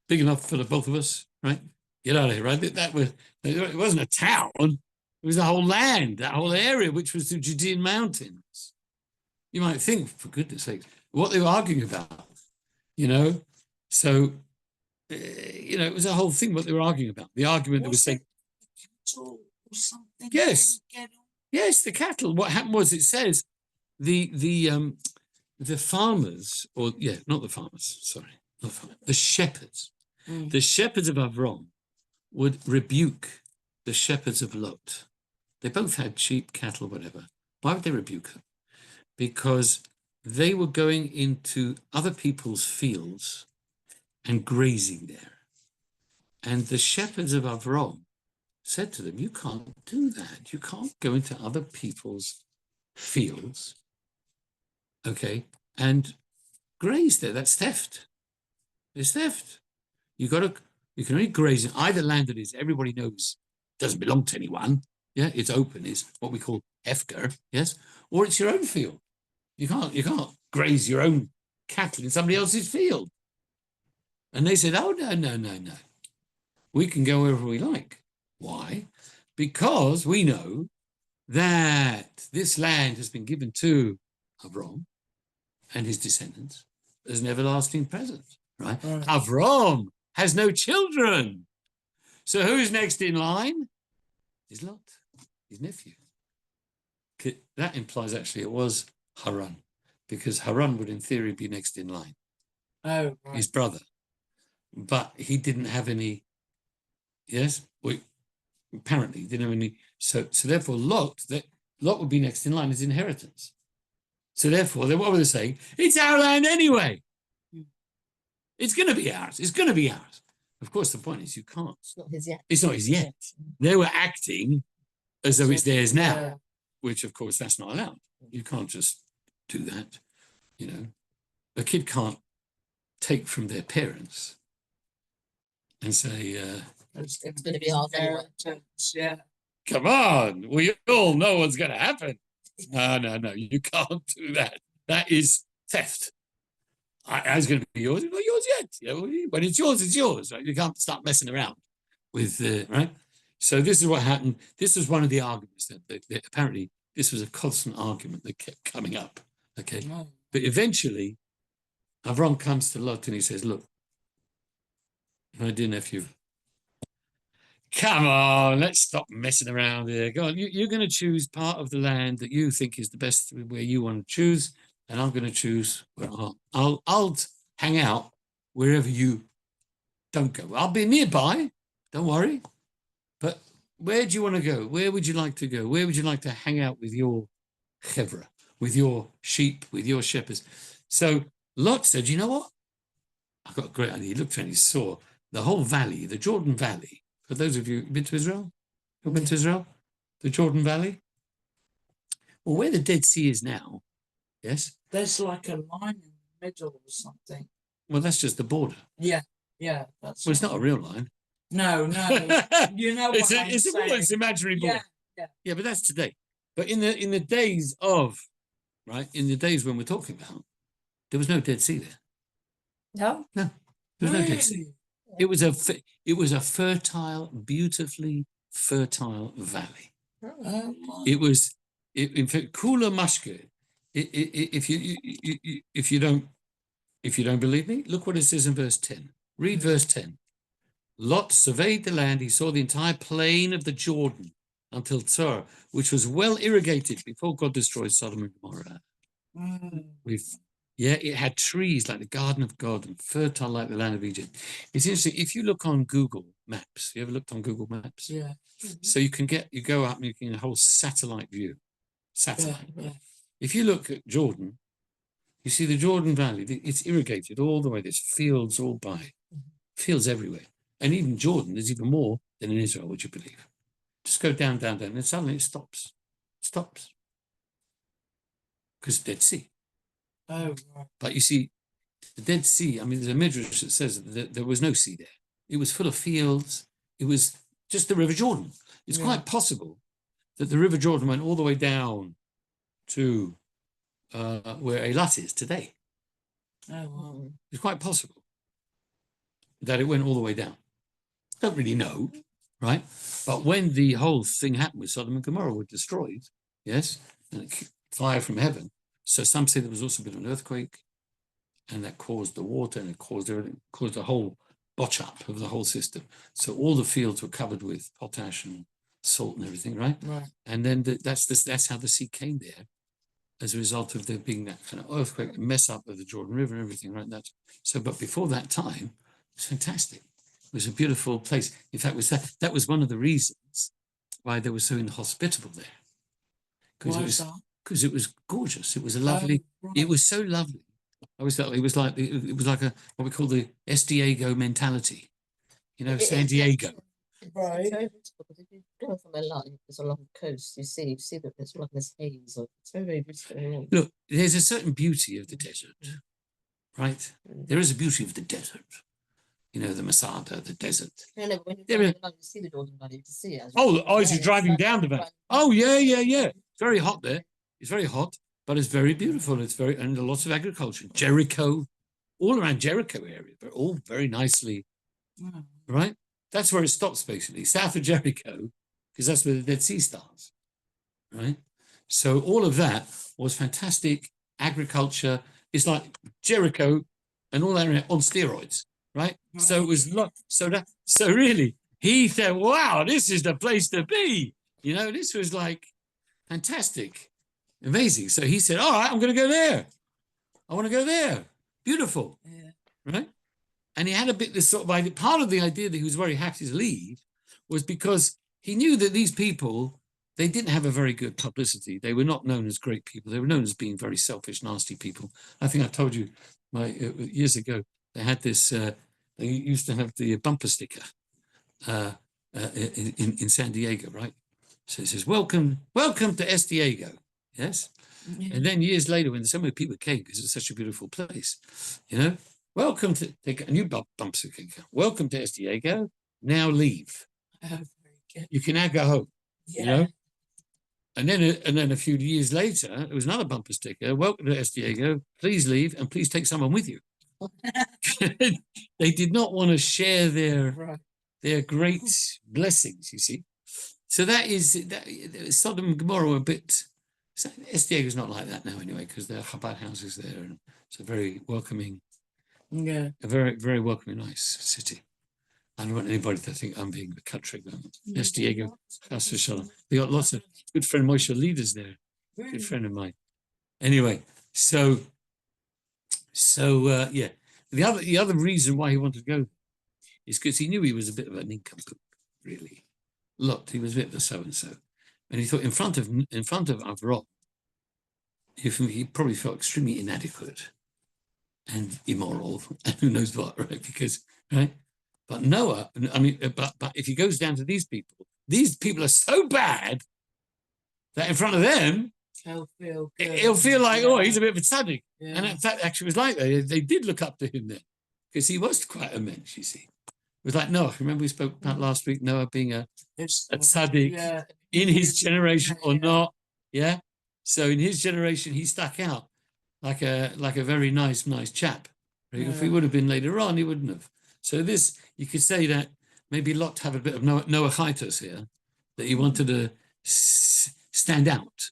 big enough for the both of us, right? Get out of here, right? It wasn't a town. It was the whole land, that whole area, which was the Judean mountains. You might think, for goodness sake, what they were arguing about, you know? So, it was a whole thing what they were arguing about. The argument that was saying, Or something. yes, the cattle. What happened was, it says the farmers, not the farmers, sorry, not the farmers, the shepherds. The shepherds of Avram would rebuke the shepherds of Lot. They both had sheep, cattle, whatever. Why would they rebuke them? Because they were going into other people's fields and grazing there. And the shepherds of Avram said to them, you can't do that. You can't go into other people's fields, okay, and graze there. That's theft. It's theft. You can only graze in either land that is, everybody knows, doesn't belong to anyone. Yeah, it's open. It's what we call hefker. Yes, or it's your own field. You can't graze your own cattle in somebody else's field. And they said, oh no. We can go wherever we like. Why? Because we know that this land has been given to Avram and his descendants as an everlasting present. Right? Avram has no children. So who's next in line? Is Lot, his nephew. That implies actually it was Haran, because Haran would in theory be next in line. Oh, right. his brother, but he didn't have any. Yes, well, apparently he didn't have any. So therefore, Lot would be next in line as inheritance. So therefore, what were they saying? It's our land anyway. It's going to be ours. It's going to be ours. Of course, the point is you can't. It's not his yet. It's not his yet. They were acting as though it's theirs now, Yeah. which of course that's not allowed. You can't just do that. You know, a kid can't take from their parents and say, It's gonna be ours anyway. inheritance, yeah. come on, we all know what's going to happen. No, you can't do that. That is theft. I was going to be yours. It's not yours yet. You know, when it's yours. Right? You can't start messing around with, right? So this is what happened. This was one of the arguments that apparently this was a constant argument that kept coming up. Okay. No. But eventually, Avram comes to Lot and he says, look, my dear nephew, come on, let's stop messing around here. Go on, you're going to choose part of the land that you think is the best where you want to choose, and I'm going to choose where I'll hang out wherever you don't go. I'll be nearby, don't worry. But where do you want to go? Where would you like to go? Where would you like to hang out with your chevra, with your sheep, with your shepherds? So Lot said, you know what? I've got a great idea. He looked around, he saw the whole valley, the Jordan Valley. For those of you who've been to Israel, who've been to Israel, the Jordan Valley. Well, where the Dead Sea is now, yes. There's like a line in the middle or something. Well, that's just the border. Yeah, that's Well, it's not a real line. No, you know what it's I'm saying. it's imaginary border. Yeah, but that's today. But in the days of, right, in the days when we're talking about, there was no Dead Sea there. No? No, there was no Dead Sea. It was a fertile, beautifully fertile valley. It was, in fact, Kula Mashke. If you don't believe me, look what it says in verse 10. Read verse 10. Lot surveyed the land. He saw the entire plain of the Jordan until Tzor, which was well irrigated before God destroyed Sodom and Gomorrah. It had trees like the garden of God and fertile like the land of Egypt. It's interesting. If you look on Google Maps, you ever looked on Google Maps? Yeah. So you go up and you can get a whole satellite view. Satellite. Yeah. If you look at Jordan, you see the Jordan Valley. It's irrigated all the way. There's fields all by, fields everywhere. And even Jordan, there's even more than in Israel, would you believe? Just go down, and suddenly it stops. Because Dead Sea. Oh, right. But you see, the Dead Sea, I mean, there's a midrash that says that there was no sea there. It was full of fields. It was just the River Jordan. It's quite possible that the River Jordan went all the way down to where Eilat is today. Oh, wow. It's quite possible that it went all the way down. Don't really know, right? But when the whole thing happened with Sodom and Gomorrah were destroyed, yes, and fire from heaven. So some say there was also a bit of an earthquake, and that caused the water, and it caused everything, caused a whole botch up of the whole system. So all the fields were covered with potash and salt and everything, right? Right. And then that's how the sea came there, as a result of there being that kind of earthquake, mess up of the Jordan River and everything, right? But before that time, it was fantastic. It was a beautiful place. In fact, that was one of the reasons why they were so inhospitable there. Because it was gorgeous. It was a lovely. It was so lovely. I always thought it was like what we call the S. Diego mentality. You know, San Diego. Right. Because if you go from LA, it's along the coast, you see that it's like this haze. It's very, very beautiful. Look, there's a certain beauty of the desert, right? There is a beauty of the desert. You know, the Masada, the desert. No, when you you see the Jordan Valley, you can see it. As you're driving down the valley. Oh, yeah. It's very hot there. It's very hot, but it's very beautiful. And lots of agriculture. Jericho, all around Jericho area, but all very nicely, right? That's where it stops, basically, south of Jericho, because that's where the Dead Sea starts, right? So all of that was fantastic agriculture. It's like Jericho and all that on steroids, right? So it was so really he said, wow, this is the place to be. You know, this was like fantastic, amazing. So he said, all right, I'm going to go there. I want to go there. Beautiful. Yeah. right? And he had a bit this sort of idea. Part of the idea that he was very happy to leave was because he knew that these people, they didn't have a very good publicity. They were not known as great people. They were known as being very selfish, nasty people. I think I told you years ago, they had this, they used to have the bumper sticker in San Diego, right? So it says, welcome to S. Diego. Yes. And then years later, when so many people came, because it's such a beautiful place, welcome to take a new bumper sticker. Welcome to S. Diego. Now leave. Oh, very good. You can now go home. Yeah. And then a few years later, there was another bumper sticker. Welcome to S. Diego. Please leave and please take someone with you. They did not want to share their great blessings, you see. So that Sodom and Gomorrah were a bit. S. Diego's not like that now anyway, because there are Chabad houses there, and it's a very welcoming, a very, very welcoming, nice city. I don't want anybody to think I'm being the country. S. Diego, Chas v'shalom. They got lots of good friend Moshe leaders there. Good friend of mine. Anyway, so yeah. The other reason why he wanted to go is because he knew he was a bit of an nincompoop, really. Look, he was a bit of a so-and-so. And he thought in front of Avram, he probably felt extremely inadequate and immoral and who knows what, right? But Noah, but if he goes down to these people are so bad that in front of them, he'll feel like, oh, he's a bit of a tzaddik. Yeah. And in fact, actually, it was like that. They did look up to him then, because he was quite a mensch, you see. It was like Noah. Remember we spoke about last week, Noah being a tzaddik in his generation or not. Yeah. So in his generation, he stuck out like a very nice chap. Right? If he would have been later on, he wouldn't have. So this, you could say that maybe Lot have a bit of Noachitis here, that he wanted to stand out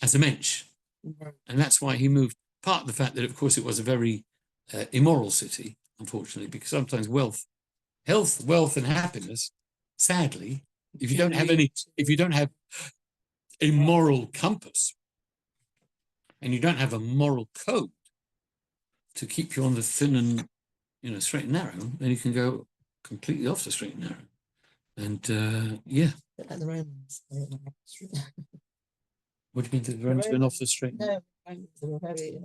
as a mensch. And that's why he moved. Part of the fact that, of course, it was a very immoral city, unfortunately, because sometimes health, wealth, and happiness, sadly, if you don't have a moral compass and you don't have a moral code to keep you on the thin and straight and narrow, then you can go completely off the straight and narrow. And Like the Romans. What do you mean the Romans went off the straight? No, they were very.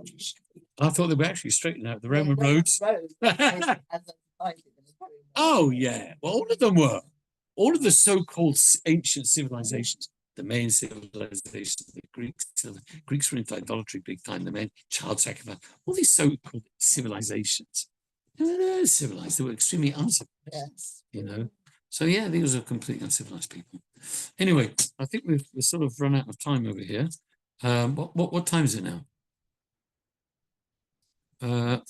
I thought they were actually straightened out the Roman roads. Oh yeah, well, all of them were. All of the so-called ancient civilizations, the main civilizations, the Greeks were into idolatry big time. The main child sacrifice. All these so-called civilizations, they were civilized. They were extremely uncivilized. Yes. So yeah, these are completely uncivilized people. Anyway, I think we've sort of run out of time over here. What time is it now?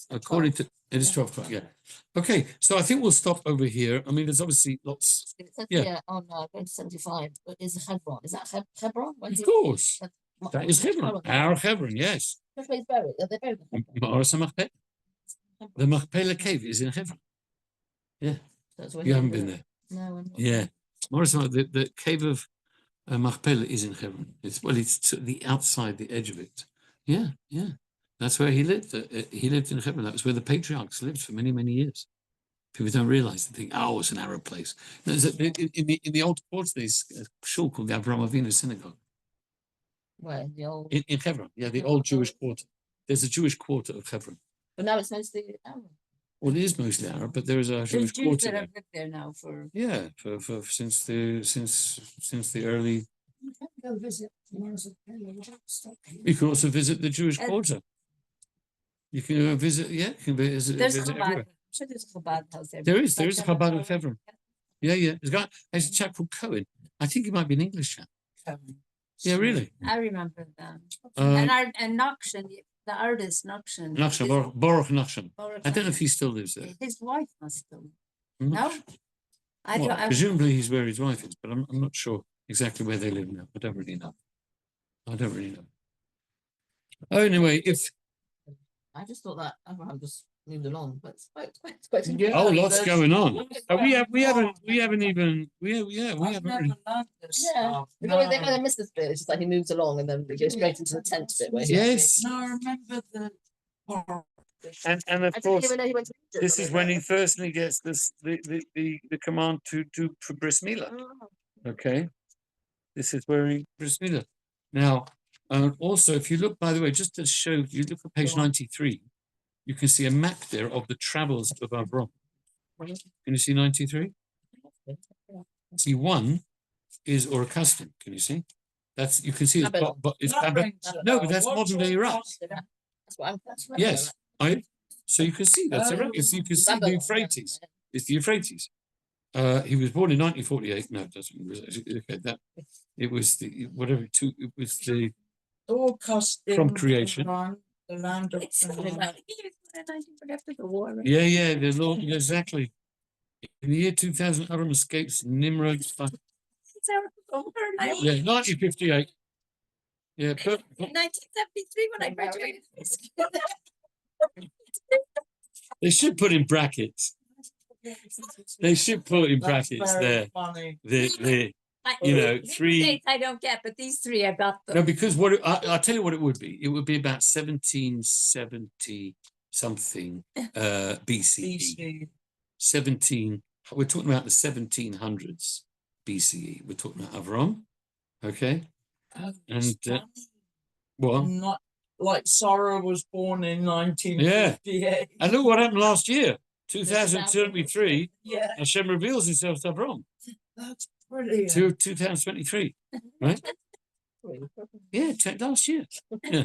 According to it is 12 o'clock. Yeah. Okay, so I think we'll stop over here. I mean, there's obviously lots. It says here on going to 75 is Hebron. Is that Hebron? Of course, that is Hebron. Our Hebron, yes. Where's he buried? Are they buried? The Machpelah cave is in Hebron. Yeah, you haven't been there. No, I'm not. Yeah, the cave of Machpelah is in Hebron. It's to the outside, the edge of it. Yeah. That's where he lived. He lived in Hebron. That was where the patriarchs lived for many, many years. People don't realize. They think, oh, it's an Arab place. No, in the old quarter, there's a shul called the Avraham Avinu Synagogue. Where the old in Hebron? Yeah, the old Jewish quarter. There's a Jewish quarter of Hebron. But now it's mostly Arab. Well, it is mostly Arab, but there is a Jewish quarter that there. have lived there now for for since the early. You can go visit You can also visit the Jewish quarter. You can go visit. Yeah, you can visit. there's visit Chabad. everywhere. I'm sure there's a Chabad house there. There is a Chabad of Hebron. Yeah. There's a chap called Cohen. I think he might be an English chap. Yeah, really. I remember that. And And Nakshan, the artist Nakshan. Baruch Nakshan. I don't know if he still lives there. His wife must still. I'm not No? sure. I Well, don't. presumably he's where his wife is, but I'm not sure exactly where they live now. I don't really know. Oh, anyway, I just thought that Abraham just moved along, but it's quite lots going on. We haven't even really. Yeah, they missed this bit. It's just like he moves along and then we go straight into the tent bit where he Yes. No, I remember the And of I didn't course, even know he went to Egypt. this on is his when own. he firstly gets the command to do for bris milah. Oh, Okay, this is where he bris milah. Now, also, if you look, by the way, just to show, you look at page Go on. 93, you can see a map there of the travels of Avram. Mhm. Can you see 93? Yeah. See, one is or a custom. Can you see? That's you can see it's Babylon. it's That Babylon. rings a No, bell. but that's What's modern day all Iraq. custom? That's what that's what Yes, so you can see that's Iraq. Oh, You can see the Babylon, Euphrates. yeah. It's the Euphrates. He was born in 1948. No, it doesn't. Okay, that it was the whatever. It was the all custom From creation. around the land of It's Canaan. after the war. Right? yeah. The Lord exactly. In the year 2000, Aram escapes Nimrod's fire. It's over in Yeah, 1958. Yeah, but 1973 when I graduated high school. they should put in brackets. They should put in That's brackets very there. funny. You know, These three. dates I don't get, but these three I got them. No, because what I'll tell you what it would be. It would be about 1770 something BCE. BC. 17. We're talking about the 1700s BCE. We're talking about Avram. Okay. Oh, And it's funny. well, Not like Sarah was born in 1958. and look what happened last year, 2023. Yeah, Hashem reveals himself to Avram. that's brilliant. 2023. Right? Yeah, last year. Yeah.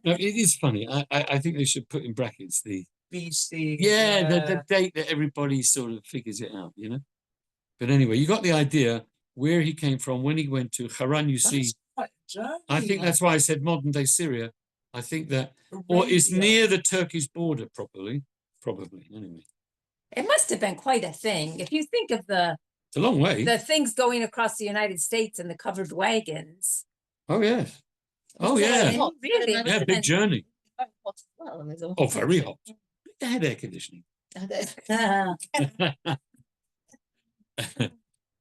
No, it is funny. I think they should put in brackets the BC. the date that everybody sort of figures it out, you know. But anyway, you got the idea where he came from when he went to Haran. You see, That's quite a journey, I think that's why I said modern day Syria. I think that, or it's Arabia. near the Turkish border, probably anyway. It must have been quite a thing. If you think of the It's a long way. things going across the United States and the covered wagons. Oh yes. Oh Yeah, yeah. it really Yeah, must have big been- journey. Very hot as well, and there's a Oh, very hot. They had air conditioning.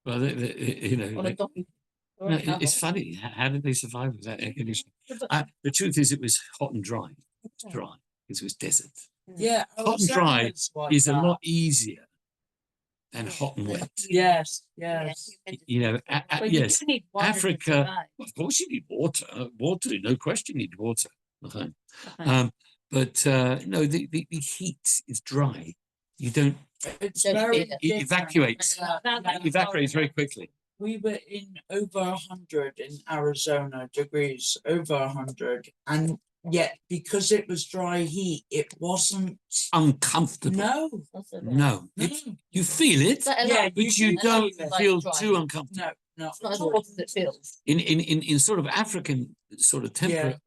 Well, you know, on a donkey. or no, a camel. it's funny. How did they survive without air conditioning? The truth is, it was hot and dry. It's dry because it was desert. Yeah, Hot and dry Alzheimer's like Is a that. lot easier than hot and wet. Yes, Yeah, yes. You know, but you yes. do need water to Africa- survive. Of course, you need water. Water, no question, you need water. Okay. Uh-huh. But no, the heat is dry. You don't. It's Don't very feel it. It different. evacuates. Yeah, That- yeah. It evaporates very quickly. We were in over 100 in Arizona degrees, over 100, and yet because it was dry heat, it wasn't. Uncomfortable. No, That's a- No. no, You feel it, But a Yeah, lot- but you you do don't feel it. feel Like too dry. uncomfortable. no. It's not as hot as it feels. In sort of African sort of temperate,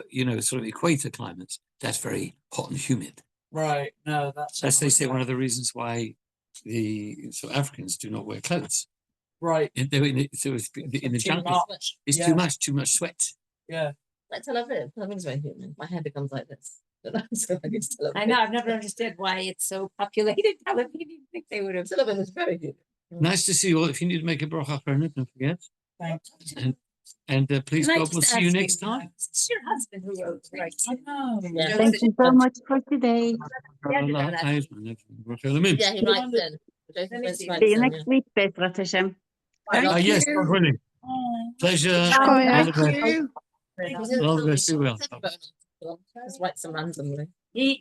you know, sort of equator climates, that's very hot and humid. Right, no, that's As they say, another- one of the reasons why the sort of Africans do not wear clothes. right. In the Too jungle, much. it's Yeah, too much sweat. yeah. Like Tel Aviv. Tel Aviv's very humid. My hair becomes like this. So like it's Tel Aviv. I know, I've never understood why it's so populated. I would think they would have. Tel Aviv is very humid. Nice to see you all. If you need to make a bracha, don't forget. Thank And please, Can I God, we'll just see you ask next time. It's your husband who wrote, right? I know. Yeah. Thank you so much for today. Yeah, he writes in. Let me see. See you next week, Bezrat Hashem. Yes, God willing. Oh. Pleasure. Bye. All the Thank best. you. All the best. You will. Just write some randomly. He